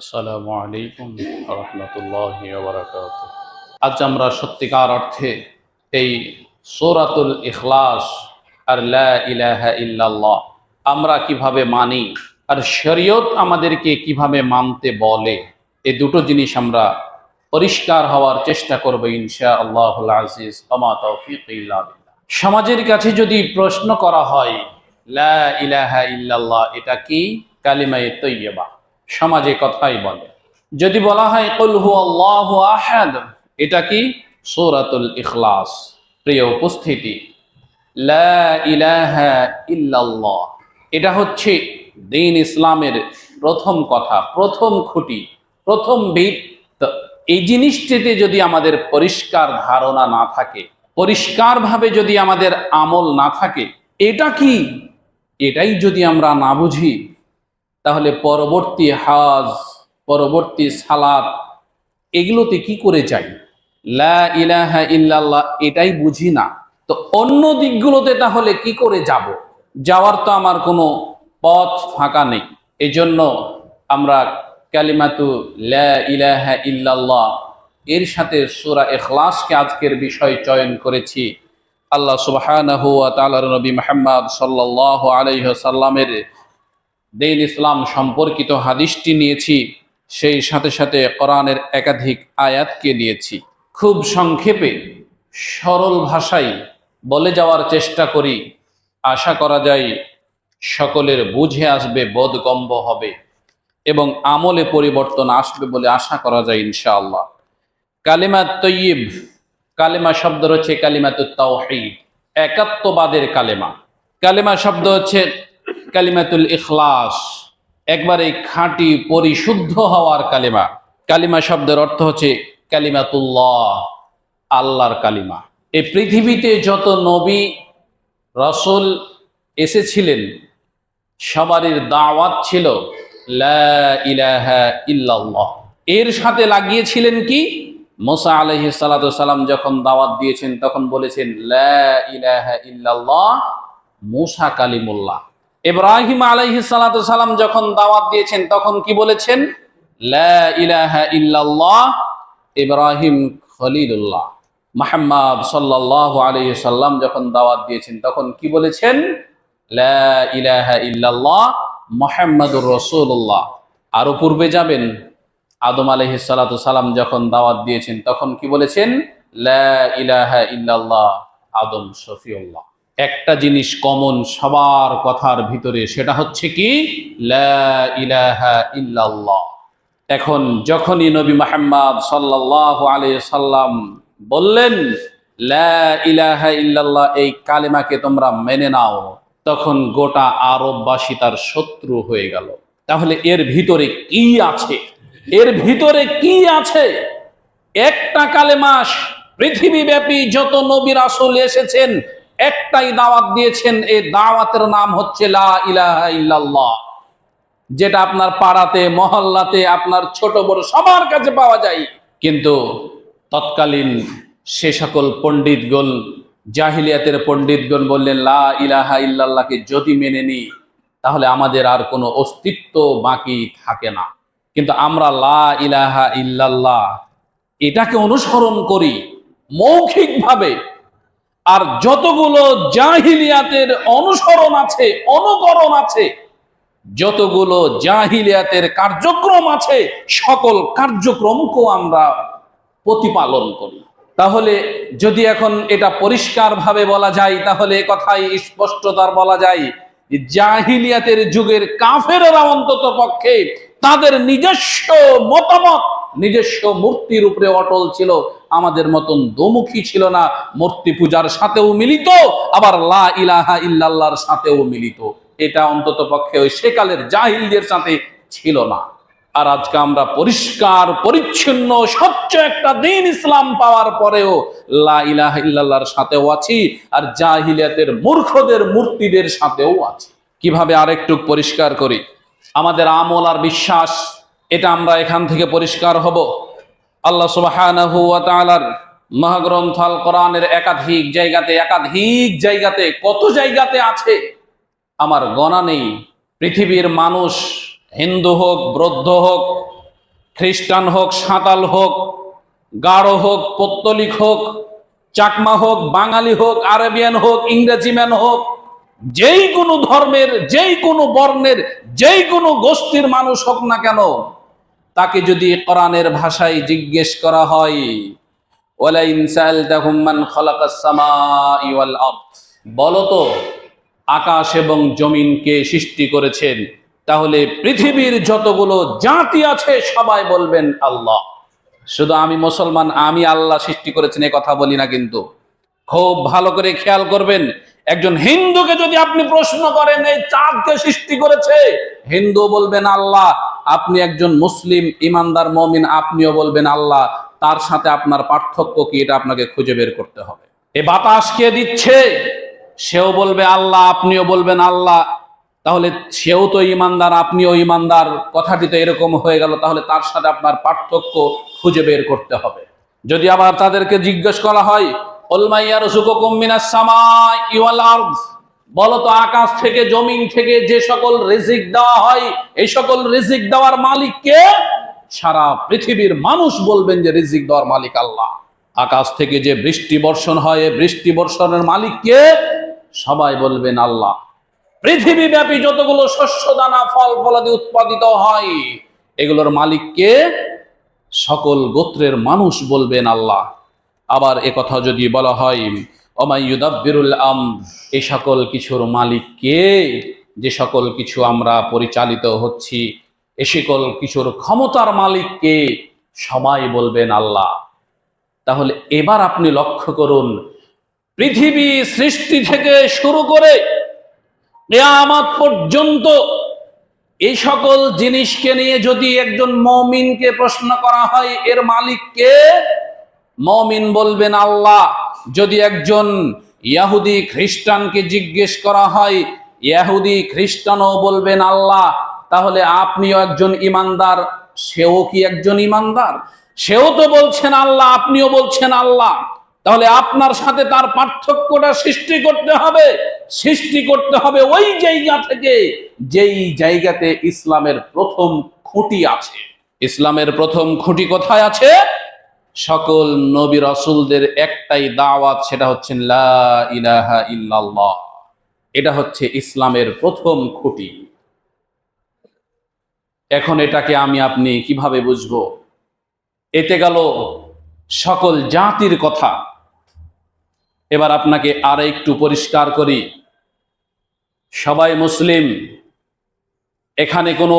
আসসালামু আলাইকুম রহমতুল্লাহি ওয়া বারাকাতুহু। আজ আমরা সত্যিকার অর্থে এই সূরাতুল ইখলাস আর লা ইলাহা ইল্লাল্লাহ আমরা কিভাবে মানি আর শরীয়ত আমাদেরকে কিভাবে মানতে বলে, এই দুটো জিনিস আমরা পরিষ্কার হওয়ার চেষ্টা করব ইনশাআল্লাহুল আজিজ। ওমা তাওফীকি ইল্লা বিল্লাহ। সমাজের কাছে যদি প্রশ্ন করা হয় লা ইলাহা ইল্লাল্লাহ এটা কি, কালিমায়ে তৈয়বা, সমাজে কথাই বলে। যদি বলা হয় কুল হুয়াল্লাহু আহাদ এটা কি, সূরাতুল ইখলাস। প্রিয় উপস্থিতি, লা ইলাহা ইল্লাল্লাহ এটা হচ্ছে দ্বীন ইসলামের প্রথম কথা, প্রথম খুঁটি, প্রথম ভিত। তো এই জিনিসটিতে যদি আমাদের পরিষ্কার ধারণা না থাকে, পরিষ্কারভাবে যদি আমাদের আমল না থাকে, এটা কি এটাই যদি আমরা না বুঝি, তাহলে পরবর্তী হজ, পরবর্তী সালাত এগুলোতে কি করে যাই? লা ইলাহা ইল্লাল্লাহ এটাই বুঝি না, তো অন্য দিকগুলোতে তাহলে কি করে যাব? যাওয়ার তো আমার কোনো পথ ফাঁকা নেই। এজন্য আমরা কালিমাতু লা ইলাহা ইল্লাল্লাহ এর সাথে সূরা ইখলাসকে আজকের বিষয় চয়ন করেছি। আল্লাহ সুবহানাহু ওয়া তাআলার নবী মুহাম্মদ সাল্লাল্লাহু আলাইহি ওয়াসাল্লামের দ্বীন ইসলাম সম্পর্কিত হাদিসটি নিয়েছি, সেই সাথে সাথে কোরআনের একাধিক আয়াতকে নিয়েছি। খুব সংক্ষেপে সরল ভাষায় বলে যাওয়ার চেষ্টা করি, আশা করা যায় সকলের বুঝে আসবে, বোধগম্য হবে এবং আমলে পরিবর্তন আসবে বলে আশা করা যায় ইনশাআল্লাহ। কালিমা তয়্যিব, কালিমা শব্দ হচ্ছে কালিমাতুত তাওহীদ, একাত্মবাদের কালেমা। কালিমা শব্দ হচ্ছে কালিমাতুল ইখলাস, একবারে খাঁটি পরিশুদ্ধ হওয়ার কালিমা। কালিমা শব্দের অর্থ হচ্ছে কালিমাতুল্লাহ, আল্লাহর কালিমা। এই পৃথিবীতে যত নবী রাসূল এসেছিলেন সবারই দাওয়াত ছিল লা ইলাহা ইল্লাল্লাহ। এর সাথে লাগিয়েছিলেন কি? মুসা আলাইহিস সালাতু সালাম যখন দাওয়াত দিয়েছেন তখন বলেছেন লা ইলাহা ইল্লাল্লাহ মুসা কালিমুল্লাহ। ইব্রাহিম আলাইহিস সালাতু সালাম যখন দাওয়াত দিয়েছেন তখন কি বলেছেন? লা ইলাহা ইল্লাল্লাহ ইব্রাহিম খলিলুল্লাহ। মুহাম্মদ সাল্লাল্লাহু আলাইহি সাল্লাম যখন দাওয়াত দিয়েছেন তখন কি বলেছেন? লা ইলাহা ইল্লাল্লাহ মুহাম্মাদুর রাসূলুল্লাহ। আরো পূর্বে যাবেন, আদম আলাইহিস সালাতু সালাম যখন দাওয়াত দিয়েছেন তখন কি বলেছেন? লা ইলাহা ইল্লাল্লাহ আদম শফিউল্লাহ। একটা জিনিস কমন সবার কথার ভিতরে, সেটা হচ্ছে কি? লা ইলাহা ইল্লাল্লাহ। এখন যখনই নবী মুহাম্মদ সাল্লাল্লাহু আলাইহি সাল্লাম বললেন লা ইলাহা ইল্লাল্লাহ এই কালেমাকে তোমরা মেনে নাও, তখন গোটা আরববাসী তার শত্রু হয়ে গেল। তাহলে এর ভিতরে কি আছে? এর ভিতরে কি আছে? একটা কালেমা, পৃথিবীব্যাপী যত নবী রাসূল এসেছেন একটাই দাওয়াত দিয়েছেন, এই দাওয়াতের নাম হচ্ছে লা ইলাহা ইল্লাল্লাহ, যেটা আপনার পাড়াতে, মহল্লাতে, আপনার ছোট বড় সবার কাছে পাওয়া যায়। কিন্তু তৎকালীন সে সকল পণ্ডিতগণ, জাহিলিয়াতের পণ্ডিতগণ বললেন লা ইলাহা ইল্লাল্লাহকে যদি মেনে নিই তাহলে আমাদের আর কোনো অস্তিত্ব বাকি থাকে না। কিন্তু আমরা লা ইলাহা ইল্লাল্লাহ এটাকে অনুসরণ করি মৌখিকভাবে, আর যতগুলো জাহিলিয়াতের অনুসরণ আছে, অনুকরণ আছে, যতগুলো জাহিলিয়াতের কার্যক্রম আছে, সকল কার্যক্রমকেও আমরা প্রতিপালন করি। তাহলে যদি এখন এটা পরিষ্কারভাবে বলা যায়, তাহলে কথাই স্পষ্টতার বলা যায় জাহিলিয়াতের যুগের কাফেররা অন্তত পক্ষে তাদের নিজস্ব মতামত, নিজস্ব মূর্তির উপরে অটল ছিল, আমাদের মতন দোমুখী ছিল না। মূর্তি পূজার সাথেও মিলিত, আবার লা ইলাহা ইল্লাল্লাহর সাথেও মিলিত। এটা অন্তত পক্ষে ওই সেকালের জাহিলদের সাথে ছিল না। আর আজকে আমরা পরিষ্কার পরিচ্ছন্ন স্বচ্ছ একটা দ্বীন ইসলাম পাওয়ার পরেও লা ইলাহা ইল্লাল্লাহর সাথেও আছি, আর জাহিলিয়াতের মূর্খদের মূর্তিদের সাথেও আছি। কিভাবে আরেকটু পরিষ্কার করি আমাদের আমল আর বিশ্বাস, এটা আমরা এখান থেকে পরিষ্কার হব। আল্লাহ সুবহানাহু ওয়া তাআলার মহাগ্রন্থ আল কোরআনের একাধিক জায়গাতে কত জায়গাতে আছে আমার গণনা নেই। পৃথিবীর মানুষ, হিন্দু হোক, বৌদ্ধ হোক, খ্রিস্টান হোক, সাঁওতাল হোক, গারো হোক, পত্তলিক হোক, চাকমা হোক, বাঙালি হোক, আরবিয়ান হোক, ইংরেজি ম্যান হোক, যেই কোনো ধর্মের, যেই কোনো বর্ণের, যেই কোনো গোষ্ঠীর মানুষ হোক না কেন, তাকে যদি কোরআনের ভাষায় জিজ্ঞেস করা হয়, ওয়ালাইন সাআলতাহুম মান খালাকাস সামাই ওয়াল আরদ, বলো তো আকাশ এবং জমিনকে সৃষ্টি করেছেন, তাহলে পৃথিবীর যতগুলো জাতি আছে সবাই বলবেন আল্লাহ। শুধু আমি মুসলমান, আমি আল্লাহ সৃষ্টি করেছেন এ কথা বলি না, কিন্তু খুব ভালো করে খেয়াল করবেন, একজন হিন্দুকে যদি আপনি প্রশ্ন করেন এই চাঁদকে সৃষ্টি করেছে, হিন্দু বলবেন আল্লাহ। আপনি একজন মুসলিম ইমানদার মুমিন, আপনিও বলবেন আল্লাহ। তার সাথে আপনার পার্থক্য কি, এটা আপনাকে খুঁজে বের করতে হবে। এ বাতাস কে দিচ্ছে, সেও বলবে আল্লাহ, আপনিও বলবেন আল্লাহ। তাহলে সেও তো ইমানদার, আপনিও ইমানদার, কথাটি তো এরকম হয়ে গেল। তাহলে তার সাথে আপনার পার্থক্য খুঁজে বের করতে হবে। যদি আবার তাদেরকে জিজ্ঞেস করা হয়, কুল মান ইয়ারযুকুকুম মিনাস সামাই ওয়াল আরদ, বলো তো আকাশ থেকে জমিন থেকে যে সকল রিজিক দেওয়া হয়, এই সকল রিজিক দেওয়ার মালিক কে? সারা পৃথিবীর মানুষ বলবেন যে রিজিক দেওয়ার মালিক আল্লাহ। আকাশ থেকে যে বৃষ্টি বর্ষণ হয়, বৃষ্টি বর্ষণের মালিক কে? সবাই বলবেন আল্লাহ। পৃথিবীব্যাপী যতগুলো শস্য দানা ফল ফলাদি উৎপাদিত হয়, এগুলোর মালিক কে? সকল গোত্রের মানুষ বলবেন আল্লাহ। আবার একথা যদি বলা হয়, ওমাই ইউদাব্বিরুল আমর, এই সকল কিছুর মালিক কে? যে সকল কিছু আমরা পরিচালিত হচ্ছি, এ সকল কিছুর ক্ষমতার মালিক কে? সবাই বলবেন আল্লাহ। তাহলে এবার আপনি লক্ষ্য করুন, পৃথিবী সৃষ্টি থেকে শুরু করে কিয়ামত পর্যন্ত এই সকল জিনিসকে নিয়ে যদি একজন মুমিনকে প্রশ্ন করা হয় এর মালিক কে, মুমিন বলবেন আল্লাহ। যদি একজন ইহুদি খ্রিস্টানকে জিজ্ঞেস করা হয়, ইহুদি খ্রিস্টানও বলবেন আল্লাহ। তাহলে আপনিও একজন ইমানদার, সেও কি একজন ইমানদার? সেও তো বলছেন আল্লাহ, আপনিও বলছেন আল্লাহ। তাহলে আপনার সাথে তার পার্থক্যটা সৃষ্টি করতে হবে। সৃষ্টি করতে হবে ওই জায়গা থেকে যেই জায়গাতে ইসলামের প্রথম খুঁটি আছে। ইসলামের প্রথম খুঁটি কোথায় আছে? সকল নবী রাসূলদের একটাই দাওয়াত, সেটা হচ্ছে লা ইলাহা ইল্লাল্লাহ। এটা হচ্ছে ইসলামের প্রথম খুঁটি। এখন এটাকে আমি আপনি কিভাবে বুঝবো? এতে গেল সকল জাতির কথা। এবার আপনাকে আর একটু পরিষ্কার করি, সবাই মুসলিম, এখানে কোনো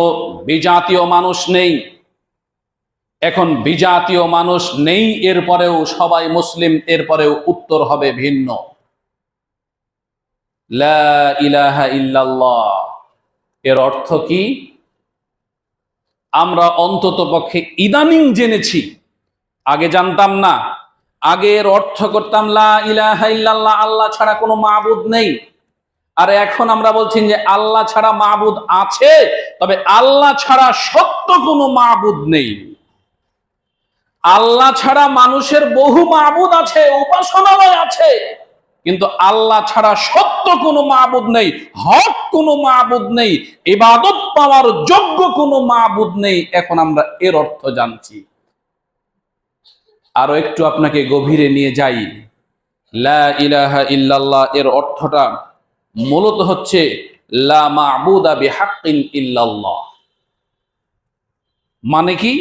বিজাতীয় মানুষ নেই। এখন বিজাতীয় মানুষ নেই, এরপরেও সবাই মুসলিম, এরপরেও উত্তর হবে ভিন্ন। লা ইলাহা ইল্লাল্লাহ এর অর্থ কি? আমরা অন্তত পক্ষে ইদানিং জেনেছি, আগে জানতাম না। আগে এর অর্থ করতাম লা ইলাহা ইল্লাল্লাহ, আল্লাহ ছাড়া কোনো মাবুদ নেই। আর এখন আমরা বলছি যে আল্লাহ ছাড়া মাবুদ আছে, তবে আল্লাহ ছাড়া সত্য কোনো মাবুদ নেই। আল্লাহ ছাড়া মানুষের বহু মাবুদ আছে, উপাসনালয় আছে, কিন্তু আল্লাহ ছাড়া সত্য কোনো মাবুদ নেই, হক কোনো মাবুদ নেই, ইবাদত পাওয়ার যোগ্য কোনো মাবুদ নেই। এখন আমরা এর অর্থ জানছি। আরো একটু আপনাকে গভীরে নিয়ে যাই। লা ইলাহা ইল্লাল্লাহ এর অর্থটা মূলত হচ্ছে লা মা'বুদা বিহাক্কিন ইল্লাল্লাহ। মানে কি?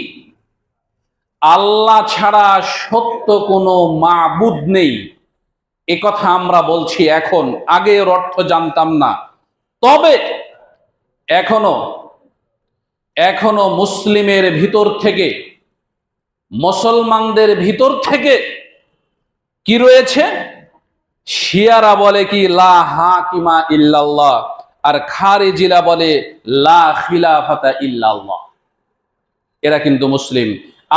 আল্লাহ ছাড়া সত্য কোনো মাবুদ নেই, এ কথা আমরা বলছি এখন। আগে এর অর্থ জানতাম না। তবে এখনো মুসলিমের ভিতর থেকে, মুসলমানদের ভিতর থেকে কি রয়েছে? শিয়ারা বলে কি লা হাকিমা ইল্লাল্লাহ, আর খারিজিরা বলে লা খিলাফাতা ইল্লাল্লাহ। এরা কিন্তু মুসলিম।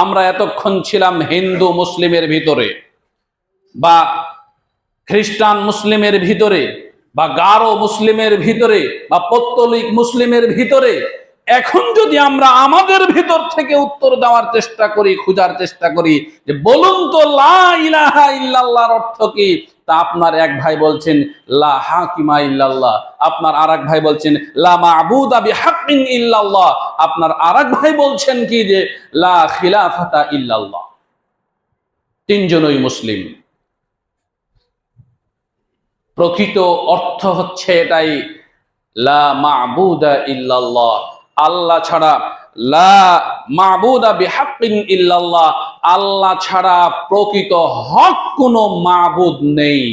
আমরা এতক্ষণ ছিলাম হিন্দু মুসলিমের ভিতরে, বা খ্রিস্টান মুসলিমের ভিতরে, বা গারো মুসলিমের ভিতরে, বা পত্তলিক মুসলিমের ভিতরে। এখন যদি আমরা আমাদের ভিতর থেকে উত্তর দেওয়ার চেষ্টা করি, খোঁজার চেষ্টা করি যে বলুন তো লা ইলাহা ইল্লাল্লাহর অর্থ কি, তা আপনার এক ভাই বলছেন লা হাকিমা ইল্লাল্লাহ, আপনার আর এক ভাই বলছেন লা মা'বুদা বিহাক্কিন ইল্লাল্লাহ, আপনার আর এক ভাই বলছেন কি যে লা খিলাফাতা ইল্লাল্লাহ। তিনজনই মুসলিম। প্রকৃত অর্থ হচ্ছে এটাই, লা মা'বুদা ইল্লাল্লাহ, আল্লাহ ছাড়া, লা মা'বুদা বিহাক্কিন ইল্লাল্লাহ, আল্লাহ ছাড়া প্রকৃত হক কোনো মা'বুদ নেই,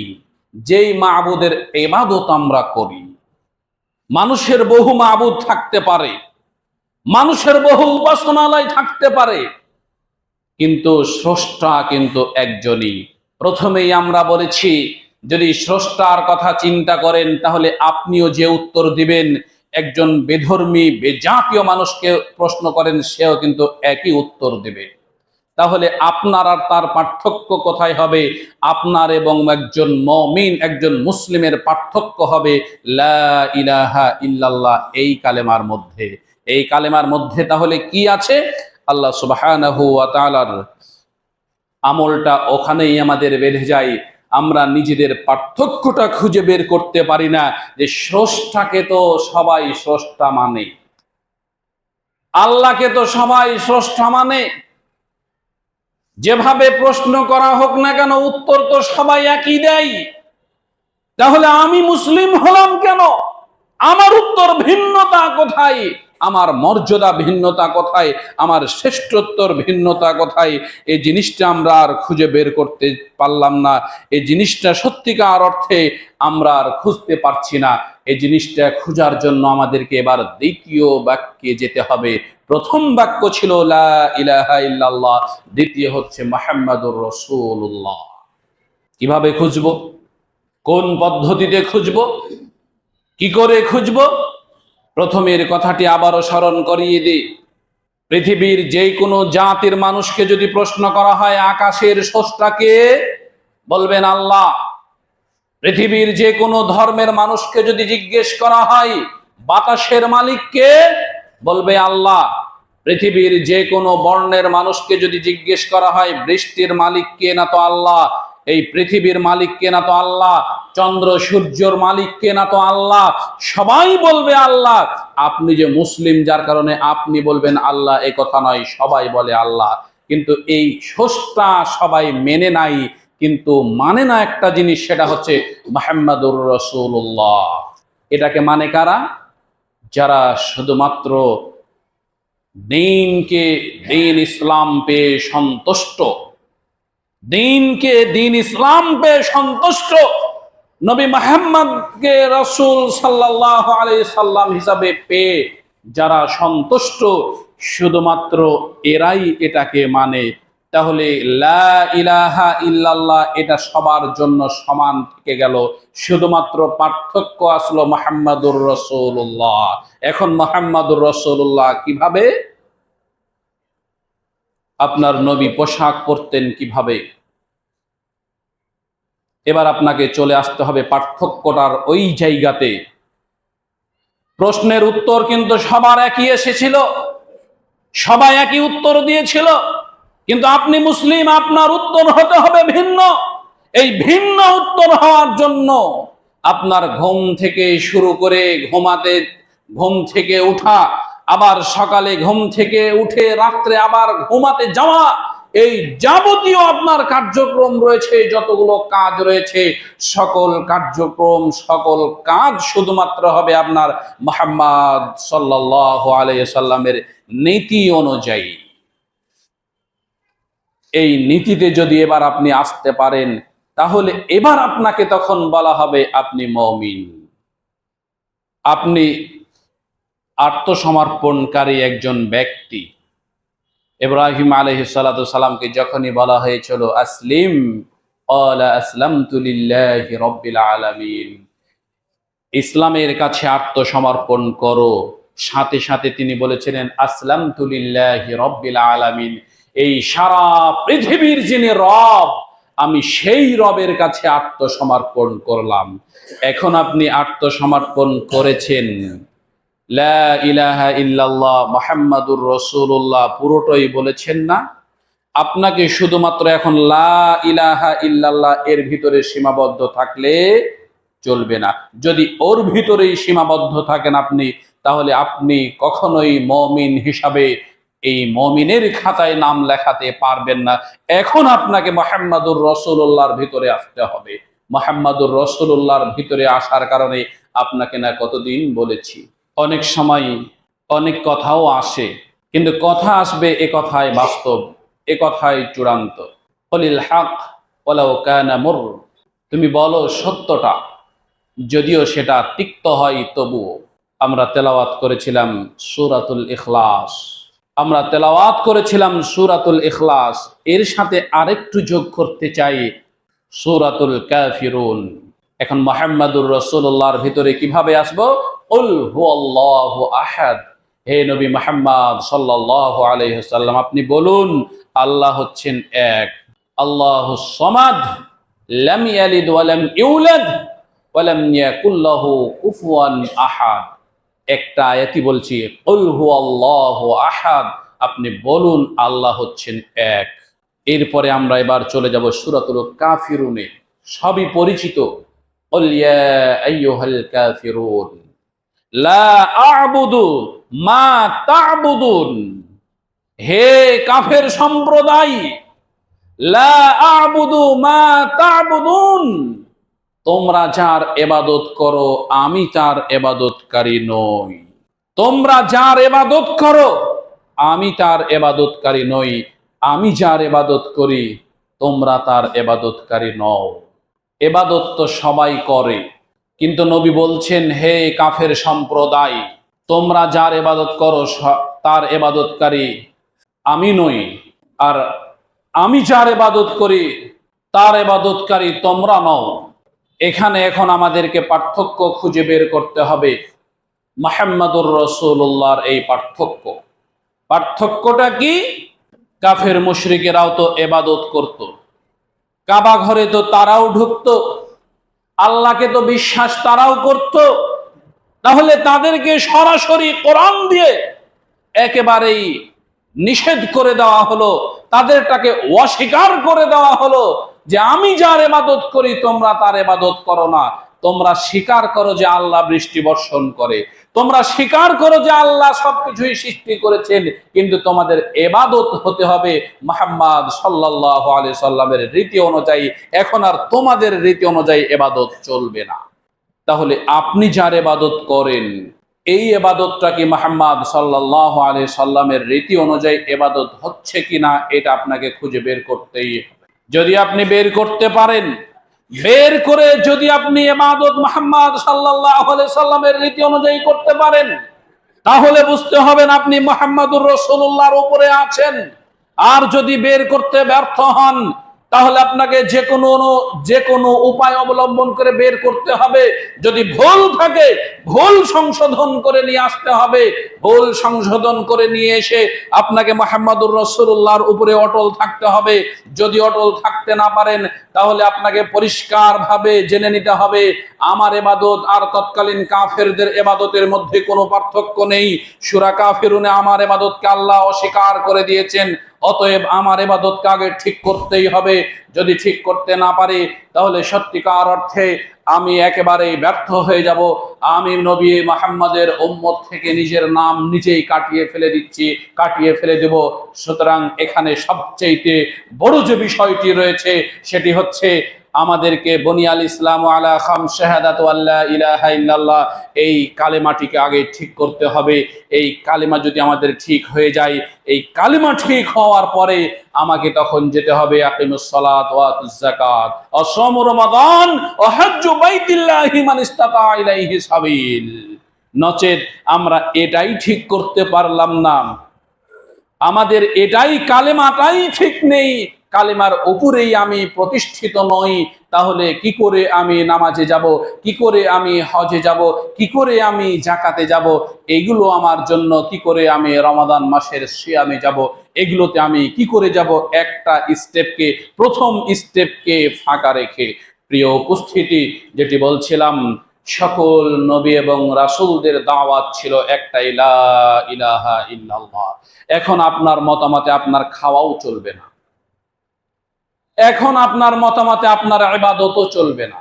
যেই মা'বুদের ইবাদত আমরা করি। মানুষের বহু মা'বুদ থাকতে পারে, মানুষের বহু উপাসনালয় থাকতে পারে, কিন্তু স্রষ্টা কিন্তু একজনই। প্রথমেই আমরা বলেছি, যদি স্রষ্টার কথা চিন্তা করেন তাহলে আপনিও যে উত্তর দিবেন, একজন বেধর্মী বেজাতীয় মানুষকে প্রশ্ন করেন সেও কিন্তু একই উত্তর দেবে। তাহলে আপনার আর তার পার্থক্য কোথায় হবে? আপনার এবং একজন মুমিন, একজন মুসলিমের পার্থক্য হবে লা ইলাহা ইল্লাল্লাহ, এই কালেমার মধ্যে। এই কালেমার মধ্যে তাহলে কি আছে? আল্লাহ সুবহানাহু ওয়া তাআলার আমলটা ওখানেই আমাদের বেঁধে যায়। আমরা নিজেদের পার্থক্যটা খুঁজে বের করতে পারি না, যে স্রষ্টাকে তো সবাই স্রষ্টা মানে, আল্লাহকে তো সবাই স্রষ্টা মানে। যেভাবে প্রশ্ন করা হোক না কেন উত্তর তো সবাই একই দেয়। তাহলে আমি মুসলিম হলাম কেন? আমার উত্তর ভিন্নতা কোথায়? আমার মর্যাদা ভিন্নতা কোথায়? আমার শ্রেষ্ঠত্বর ভিন্নতা কোথায়? এই জিনিসটা আমরা আর খুঁজে বের করতে পারলাম না। এই জিনিসটা সত্যিকার অর্থে আমরা আর খুঁজতে পারছি না। এই জিনিসটা খোঁজার জন্য আমাদেরকে এবার দ্বিতীয় বাক্যে যেতে হবে। প্রথম বাক্য ছিল লা ইলাহা ইল্লাল্লাহ, দ্বিতীয় হচ্ছে মুহাম্মাদুর রাসূলুল্লাহ। কিভাবে খুঁজবো? কোন পদ্ধতিতে খুঁজবো? কি করে খুঁজবো? প্রথমের কথাটি আবারও স্মরণ করিয়ে দিই। পৃথিবীর যে কোনো জাতির মানুষকে যদি প্রশ্ন করা হয় আকাশের স্রষ্টাকে, বলবেন আল্লাহ। পৃথিবীর যে কোনো ধর্মের মানুষকে যদি জিজ্ঞেস করা হয় বাতাসের মালিককে, বলবে আল্লাহ। পৃথিবীর যে কোনো বর্ণের মানুষকে যদি জিজ্ঞেস করা হয় বৃষ্টির মালিক কে, না তো আল্লাহ। এই পৃথিবীর মালিক কে, না তো আল্লাহ। চন্দ্র সূর্যর মালিক কে, না তো আল্লাহ। সবাই বলবে আল্লাহ। আপনি যে মুসলিম, যার কারণে আপনি বলবেন আল্লাহ, এই কথা নয়, সবাই বলে আল্লাহ। কিন্তু এই স্রষ্টা সবাই মেনে নাই, কিন্তু মানে না একটা জিনিস, সেটা হচ্ছে মুহাম্মাদুর রাসূলুল্লাহ। এটাকে মানে কারা? যারা শুধুমাত্র দিনকে দিন ইসলাম পেয়ে সন্তুষ্ট, দিনকে দিন ইসলাম পেয়ে সন্তুষ্ট, নবী মুহাম্মদকে রাসূল সাল্লাল্লাহু আলাইহি সাল্লাম হিসাবে পেয়ে যারা সন্তুষ্ট, শুধুমাত্র এরাই এটাকে মানে। তাহলে লা ইলাহা ইল্লাল্লাহ এটা সবার জন্য সমান থেকে গেল, শুধুমাত্র পার্থক্য আসলো মুহাম্মাদুর রাসূলুল্লাহ। এখন মুহাম্মাদুর রাসূলুল্লাহ কিভাবে? আপনার নবী পোশাক পরতেন কিভাবে? এবার আপনাকে চলে আসতে হবে পার্থক্যটার ওই জায়গাতে। প্রশ্নের উত্তর কিন্তু সবার একই এসেছিল, সবাই একই উত্তর দিয়েছিল, কিন্তু আপনি মুসলিম, আপনার উত্তর হতে হবে ভিন্ন। এই ভিন্ন উত্তর হওয়ার জন্য আপনার ঘুম থেকে শুরু করে ঘুম থেকে উঠা, আবার সকালে ঘুম থেকে উঠে রাত্রে আবার ঘুমাতে যাওয়া, এই যাবতীয় আপনার কার্যক্রম রয়েছে, যতগুলো কাজ রয়েছে, সকল কার্যক্রম, সকল কাজ শুধুমাত্র হবে আপনার মুহাম্মদ সাল্লাল্লাহু আলাইহি সাল্লামের নীতি অনুযায়ী। এই নীতিতে যদি এবার আপনি আসতে পারেন, তাহলে এবার আপনাকে তখন বলা হবে আপনি মুমিন, আপনি আত্মসমর্পণকারী একজন ব্যক্তি। ইব্রাহিম আলাইহিস সালাতু সালামকে যখনই বলা হয়েছিল আসলিম, ক্বালা আসলামতু লিল্লাহি রাব্বিল আলামিন, ইসলামের কাছে আত্মসমর্পণ করো, সাথে সাথে তিনি বলেছিলেন আসলামতু লিল্লাহি রাব্বিল আলামিন, এই সারা পৃথিবীর যিনি রব, আমি সেই রবের কাছে আত্মসমর্পণ করলাম। এখন আপনি আত্মসমর্পণ করেছেন, লা ইলাহা ইল্লাল্লাহ মুহাম্মাদুর রাসূলুল্লাহ পুরোটাই বলেছেন না? আপনাকে শুধুমাত্র এখন লা ইলাহা ইল্লাল্লাহ এর ভিতরে সীমাবদ্ধ থাকলে চলবে না। যদি ওর ভিতরেই সীমাবদ্ধ থাকেন আপনি, তাহলে আপনি কখনোই মমিন হিসাবে এই মমিনের খাতায় নাম লেখাতে পারবেন না। এখন আপনাকে মুহাম্মাদুর রাসূলুল্লাহর ভিতরে আসতে হবে। মুহাম্মাদুর রাসূলুল্লাহর ভিতরে আসার কারণে আপনাকে না কতদিন বলেছি, অনেক সময় অনেক কথাও আসে, কিন্তু কথা আসবে এ কথাই বাস্তব, এ কথাই চূড়ান্ত। কলিল হক ওয়ালাউ কানা মুর, তুমি বলো সত্যটা, যদিও সেটা তিক্ত হয় তবুও। আমরা তেলাওয়াত করেছিলাম সূরাতুল ইখলাস, আমরা তেলাওয়াত করেছিলাম সূরাতুল ইখলাস, এর সাথে আরেকটু যোগ করতে চাই সূরাতুল কাফিরুন। এখন মুহাম্মাদুর রাসূলুল্লাহর ভিতরে কিভাবে আসবো? কুল হুয়াল্লাহু আহাদ, হে নবী মুহাম্মদ সাল্লাল্লাহু আলাইহি ওয়াসাল্লাম আপনি বলুন আল্লাহ হচ্ছেন এক, আল্লাহুস সামাদ, লাম ইয়ালিদ ওয়া লাম ইউলাদ ওয়া লাম ইয়াকুল লাহু কুফুয়ান আহাদ। একটা আয়াতই বলছি, কুল হুয়াল্লাহু আহাদ, আপনি বলুন আল্লাহ হচ্ছেন এক। এরপরে আমরা এবার চলে যাব সূরাতুল কাফিরুনে, সবই পরিচিত। কুল ইয়া আইয়ুহাল কাফিরুন লা আ'বুদু মা তা'বুদুন, হে কাফের সম্প্রদায়, লা আ'বুদু মা তা'বুদুন, তোমরা যার ইবাদত করো আমি তার ইবাদতকারী নই। তোমরা যার ইবাদত করো আমি তার ইবাদতকারী নই। আমি যার ইবাদত করি তোমরা তার ইবাদতকারী নও। ইবাদত তো সবাই করে, কিন্তু নবী বলছেন হে কাফের সম্প্রদায়, তোমরা যার ইবাদত করো তার ইবাদতকারী আমি নই, আর আমি যার ইবাদত করি তার ইবাদতকারী তোমরা নও। এখানে এখন আমাদেরকে পার্থক্য খুঁজে বের করতে হবে, মুহাম্মাদুর রাসূলুল্লাহর এই পার্থক্য। পার্থক্যটা কি? কাফের মুশরিকেরাও তো ইবাদত করত, কাবা ঘরে তো তারাও ঢুকতো, আল্লাহকে তো বিশ্বাস তারাও করত, তাহলে তাদেরকে সরাসরি কোরআন দিয়ে একেবারেই নিষেধ করে দেওয়া হলো, তাদেরটাকে অস্বীকার করে দেওয়া হলো যে আমি যার ইবাদত করি তোমরা তার ইবাদত করো না। তোমরা স্বীকার করো যে আল্লাহ বৃষ্টি বর্ষণ করে, তোমরা স্বীকার করো যে আল্লাহ সবকিছুই সৃষ্টি করেছেন, কিন্তু তোমাদের ইবাদত হতে হবে মুহাম্মদ সাল্লাল্লাহু আলাইহি সাল্লামের রীতি অনুযায়ী। এখন আর তোমাদের রীতি অনুযায়ী ইবাদত চলবে না। তাহলে আপনি যার ইবাদত করেন এই ইবাদতটা কি মুহাম্মদ সাল্লাল্লাহু আলাইহি সাল্লামের রীতি অনুযায়ী ইবাদত হচ্ছে কিনা এটা আপনাকে খুঁজে বের করতেই হবে। যদি আপনি বের করতে পারেন, বের করে যদি আপনি ইবাদত মুহাম্মদ সাল্লাল্লাহু আলাইহি সাল্লামের রীতি অনুযায়ী করতে পারেন, তাহলে বুঝতে হবে আপনি মুহাম্মাদুর রাসূলুল্লাহর উপরে আছেন। আর যদি বের করতে ব্যর্থ হন, তাহলে আপনাকে যে কোনো উপায় অবলম্বন করে বের করতে হবে। যদি ভুল থাকে ভুল সংশোধন করে নিয়ে আসতে হবে, ভুল সংশোধন করে নিয়ে এসে আপনাকে মুহাম্মাদুর রাসূলুল্লাহর উপরে অটল থাকতে হবে। যদি অটল থাকতে না পারেন, তাহলে আপনাকে পরিষ্কারভাবে জেনে নিতে হবে আমার ইবাদত আর তৎকালীন কাফেরদের ইবাদতের মধ্যে কোনো পার্থক্য নেই। সূরা কাফিরুনে আমার ইবাদতকে আল্লাহ অস্বীকার করে দিয়েছেন, অতএব আমার ইবাদতকে আগে ঠিক করতেই হবে। যদি ঠিক করতে না পারি, তাহলে সত্যিকার অর্থে আমি একেবারেই ব্যর্থ হয়ে যাব। আমি নবী মুহাম্মদের উম্মত থেকে নিজের নাম নিজেই কাটিয়ে ফেলে দিচ্ছি, কাটিয়ে ফেলে দেব। সুতরাং এখানে সবচেয়ে বড় যে বিষয়টি রয়েছে সেটি হচ্ছে আমাদেরকে বুনিয়াল ইসলাম আলা খামস শাহাদাতু আল্লা ইলাহা ইল্লাল্লাহ, এই কালেমাটিকে আগে ঠিক করতে হবে। এই কালেমা যদি আমাদের ঠিক হয়ে যায়, এই কালেমা ঠিক হওয়ার পরে আমাকে তখন যেতে হবে আকিমুস সালাত ওয়া আতুজ যাকাত ওয়া সাওমু রমাদান ওয়া হজ্জু বাইতিল্লাহি মান ইসতাতা ইলাইহি সাবিল। নচেত আমরা এটাই ঠিক করতে পারলাম না, আমাদের এটাই কালেমাটাই ঠিক নেই, কালেমার উপরেই আমি প্রতিষ্ঠিত নই, তাহলে কি করে আমি নামাজে যাব, কি করে আমি হজে যাব, কি করে আমি জাকাতে যাব, এগুলো আমার জন্য কি করে আমি রমাদান মাসের সিয়ামে যাব, এগুলোতে আমি কি করে যাব, একটা স্টেপকে, প্রথম স্টেপকে ফাঁকা রেখে। প্রিয় উপস্থিতি, যেটি বলছিলাম, সকল নবী এবং রাসূলদের দাওয়াত ছিল একটাই, লা ইলাহা ইল্লাল্লাহ। এখন আপনার মতামতে আপনার খাওয়াও চলবে না, এখন আপনার মতামতে আপনার ইবাদতও চলবে না,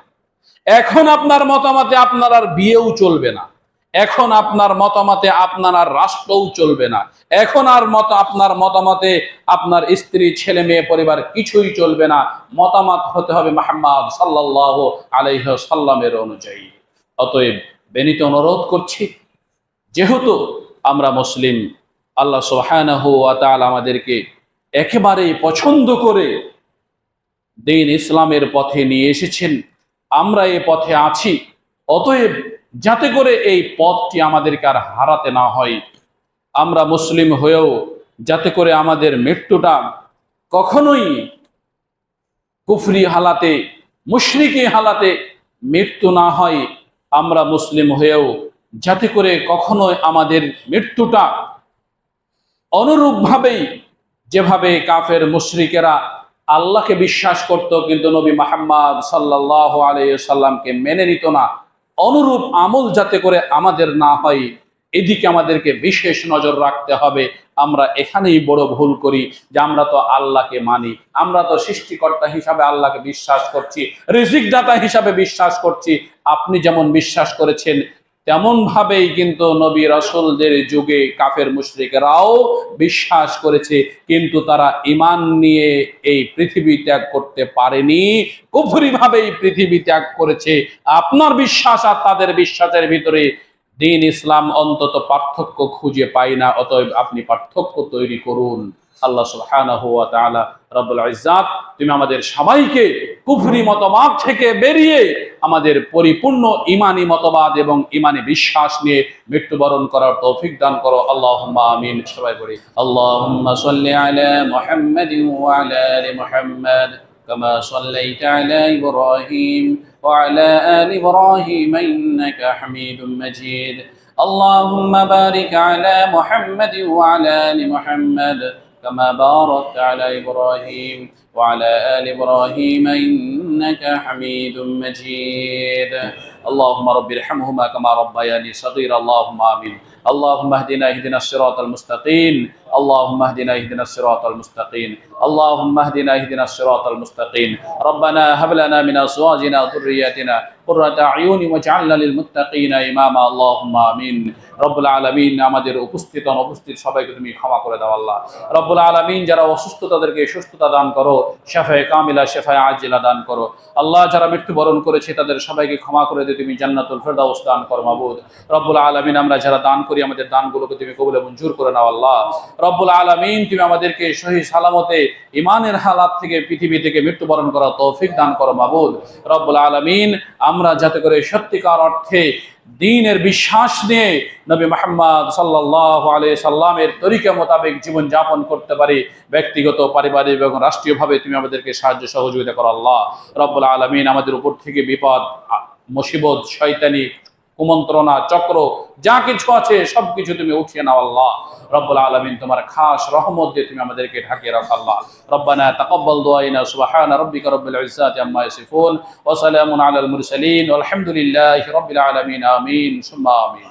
এখন আপনার মতামতে আপনার আর বিয়েও চলবে না, এখন আপনার মতামতে আপনার আর রাষ্ট্রও চলবে না, এখন আর আপনার মতামতে আপনার স্ত্রী ছেলে মেয়ে পরিবার কিছুই চলবে না। মতামত হতে হবে মুহাম্মদ সাল্লাল্লাহু আলাইহি সাল্লামের অনুযায়ী। অতএব বিনীত অনুরোধ করছি, যেহেতু আমরা মুসলিম, আল্লাহ সুবহানাহু ওয়া তাআলা আমাদেরকে একেবারেই পছন্দ করে দ্বীন ইসলামের পথে নিয়ে এসেছেন, আমরা এই পথে আছি। অতএব যাতে করে এই পথটি আমাদেরকে আর হারাতে না হয়, আমরা মুসলিম হয়েও যাতে করে আমাদের মৃত্যুটা কখনোই কুফরি হালাতে, মুশরিকি হালাতে মৃত্যু না হয়, আমরা মুসলিম হয়েও যাতে করে কখনোই আমাদের মৃত্যুটা অনুরূপভাবেই, যেভাবে কাফের মুশরিকেরা আল্লাহকে বিশ্বাস করত কিন্তু নবী মুহাম্মদ সাল্লাল্লাহু আলাইহি সাল্লামকে মেনে নিত না, অনুরূপ আমল যাতে করে আমাদের না হয়, এদিকে আমাদেরকে বিশেষ নজর রাখতে হবে। আমরা এখানেই বড় ভুল করি যে আমরা তো আল্লাহকে মানি, আমরা তো সৃষ্টিকর্তা হিসাবে আল্লাহকে বিশ্বাস করছি, রিজিক দাতা হিসাবে বিশ্বাস করছি। আপনি যেমন বিশ্বাস করেছেন তেমন ভাবেই কিন্তু নবী রাসূলদের যুগে কাফের মুশরিকরাও বিশ্বাস করেছে, কিন্তু তারা ঈমান নিয়ে এই পৃথিবী ত্যাগ করতে পারেনি, কুফরি ভাবেই পৃথিবী ত্যাগ করেছে। আপনার বিশ্বাস আর তাদের বিশ্বাসের ভিতরে দ্বীন ইসলাম অন্তত পার্থক্য খুঁজে পাই না। অতএব আপনি পার্থক্য তৈরি করুন। আল্লাহ সুবহানাহু ওয়া তাআলা রব্বুল ইজ্জাত তুমি আমাদের সবাইকে কুফরি মতবাদ থেকে বেরিয়ে আমাদের পরিপূর্ণ ঈমানি মতবাদ এবং ঈমানি বিশ্বাস নিয়ে মৃত্যুবরণ করার তৌফিক দান করো। আল্লাহুম্মা আমিন। সবাই বলি আল্লাহুম্মা সাল্লি আলা মুহাম্মাদিন ওয়া আলা আলি মুহাম্মাদ কামা সাল্লাইতা আলা ইব্রাহিম وعلى آل إبراهيم إنك حميد مجيد اللهم بارك على محمد وعلى آل محمد كما باركت على إبراهيم وعلى آل إبراهيم إنك حميد مجيد اللهم رب ارحمهما كما ربياني صغيرا اللهم آمين اللهم اهدنا الصراط المستقيم اللهم اهدنا الصراط المستقيم اللهم اهدنا الصراط المستقيم ربنا هب لنا من ازواجنا وذرياتنا قرة اعين واجعلنا للمتقين اماما اللهم امين রব্বুল আলামিন আমাদের উপস্থিত অনুপস্থিত সবাইকে তুমি ক্ষমা করে দাও আল্লাহ রব্বুল আলামিন যারা অসুস্থ তাদেরকে সুস্থতা দান করো শিফায়ে কামিলা শিফায়ে আজিলা দান করো আল্লাহ যারা মৃত্যুবরণ করেছে তাদের সবাইকে ক্ষমা করে দিয়ে তুমি জান্নাতুল ফেরদাউস দান করো মাবুদ রব্বুল আলামিন আমরা যারা দান করি আমাদের দানগুলোকে তুমি কবুলে মঞ্জুর করে নাও আল্লাহ রব্বুল আলামিন তুমি আমাদেরকে সহি সালামতে ঈমানের হালাত থেকে পৃথিবী থেকে মৃত্যুবরণ করার তৌফিক দান করো মাবুদ রব্বুল আলামিন আমরা যাতে করে সত্যিকার অর্থে দ্বীনের বিশ্বাস নিয়ে নবী মুহাম্মদ সাল্লাল্লাহু আলাইহি সাল্লামের তরিকা মোতাবেক জীবন যাপন করতে পারি ব্যক্তিগত পারিবারিক এবং রাষ্ট্রীয়ভাবে তুমি আমাদেরকে সাহায্য সহযোগিতা করো আল্লাহ রব্বুল আলামিন আমাদের উপর থেকে বিপদ মুসিবত শয়তানি কুমন্ত্রণা চক্র যা কিছু আছে সবকিছু তুমি উঠিয়ে নাও আল্লাহ রব্বুল আলামিন তোমার খাস রহমত দিয়ে তুমি আমাদেরকে ঢাকিয়ে রাখো আল্লাহ রব্বানা তাকাব্বাল দুআইনা সুবহানা রাব্বিকা রাব্বিল ইজ্জাতি আম্মা ইয়াসিফুন ওয়া সালামুন আলাল মুরসালিন ওয়ালহামদুলিল্লাহি রাব্বিল আলামিন আমিন সুম্মা আমিন